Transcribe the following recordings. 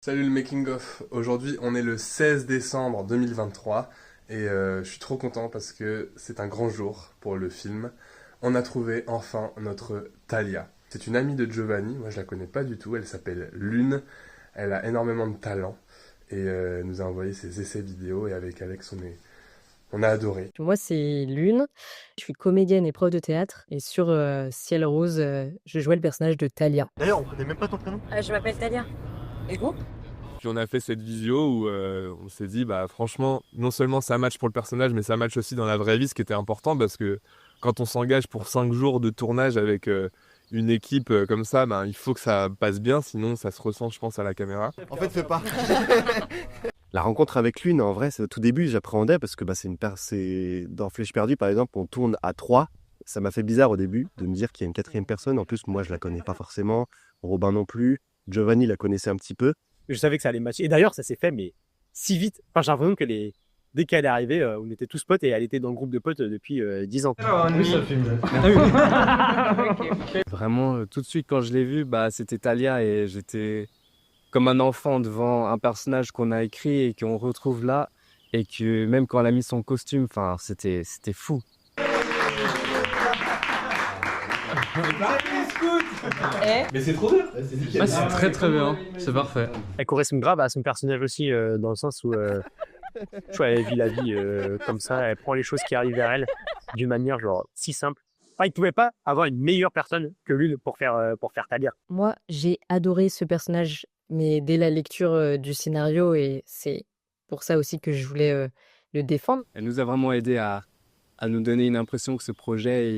Salut le making of. Aujourd'hui, on est le 16 décembre 2023 et je suis trop content parce que c'est un grand jour pour le film. On a trouvé enfin notre Talia. C'est une amie de Giovanni, moi je la connais pas du tout, elle s'appelle Lune, elle a énormément de talent et elle nous a envoyé ses essais vidéo et avec Alex on a adoré. Moi, c'est Lune. Je suis comédienne et prof de théâtre. Et sur Ciel Rose, je jouais le personnage de Talia. D'ailleurs, on connaît même pas ton prénom. Je m'appelle Talia. Et vous? Puis on a fait cette visio où on s'est dit, bah franchement, non seulement ça match pour le personnage, mais ça match aussi dans la vraie vie, ce qui était important parce que quand on s'engage pour 5 jours de tournage avec une équipe comme ça, bah, il faut que ça passe bien, sinon ça se ressent, je pense, à la caméra. En fait, fais pas. La rencontre avec Lune, en vrai, au tout début, j'appréhendais parce que dans Flèche perdue, par exemple, on tourne à 3. Ça m'a fait bizarre au début de me dire qu'il y a une quatrième personne. En plus, moi, je la connais pas forcément. Robin non plus. Giovanni la connaissait un petit peu. Je savais que ça allait matcher. Et d'ailleurs, ça s'est fait, mais si vite. Enfin, j'ai l'impression que dès qu'elle est arrivée, on était tous potes et elle était dans le groupe de potes depuis 10 ans. Vraiment, tout de suite, quand je l'ai vue, c'était Talia et j'étais comme un enfant devant un personnage qu'on a écrit et qu'on retrouve là. Et que même quand elle a mis son costume, c'était fou. Mais c'est trop bien. C'est très très bien, c'est parfait. Elle correspond grave à son personnage aussi, dans le sens où tu vois, elle vit la vie comme ça, elle prend les choses qui arrivent vers elle d'une manière genre si simple. Enfin, il ne pouvait pas avoir une meilleure personne que Lune pour faire Talia. Moi, j'ai adoré ce personnage, mais dès la lecture du scénario, et c'est pour ça aussi que je voulais le défendre. Elle nous a vraiment aidé à nous donner une impression que ce projet,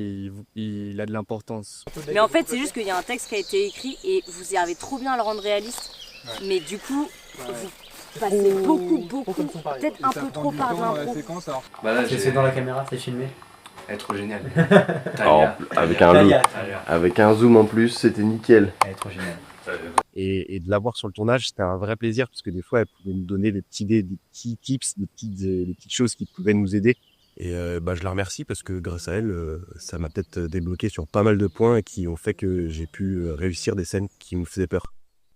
il a de l'importance. Mais en fait, c'est juste qu'il y a un texte qui a été écrit et vous y arrivez trop bien à le rendre réaliste. Ouais. Mais du coup, vous passez beaucoup, peut-être un peu trop par l'impro. C'est dans la caméra, c'est filmé. Elle est trop géniale. Avec un zoom en plus, c'était nickel. Elle est trop géniale. Et de la voir sur le tournage, c'était un vrai plaisir parce que des fois, elle pouvait nous donner des petits tips, des petites choses qui pouvaient nous aider. Et je la remercie parce que grâce à elle, ça m'a peut-être débloqué sur pas mal de points et qui ont fait que j'ai pu réussir des scènes qui me faisaient peur.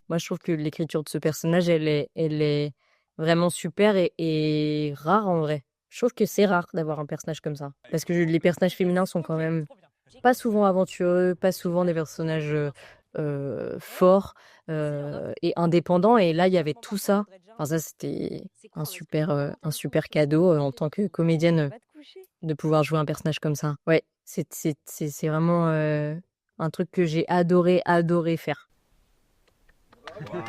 Moi, je trouve que l'écriture de ce personnage, elle est vraiment super et rare en vrai. Je trouve que c'est rare d'avoir un personnage comme ça. Parce que les personnages féminins sont quand même pas souvent aventureux, pas souvent des personnages forts et indépendants. Et là, il y avait tout ça. Enfin, ça, c'était un super cadeau en tant que comédienne de pouvoir jouer un personnage comme ça. Ouais, c'est vraiment un truc que j'ai adoré faire. Wow.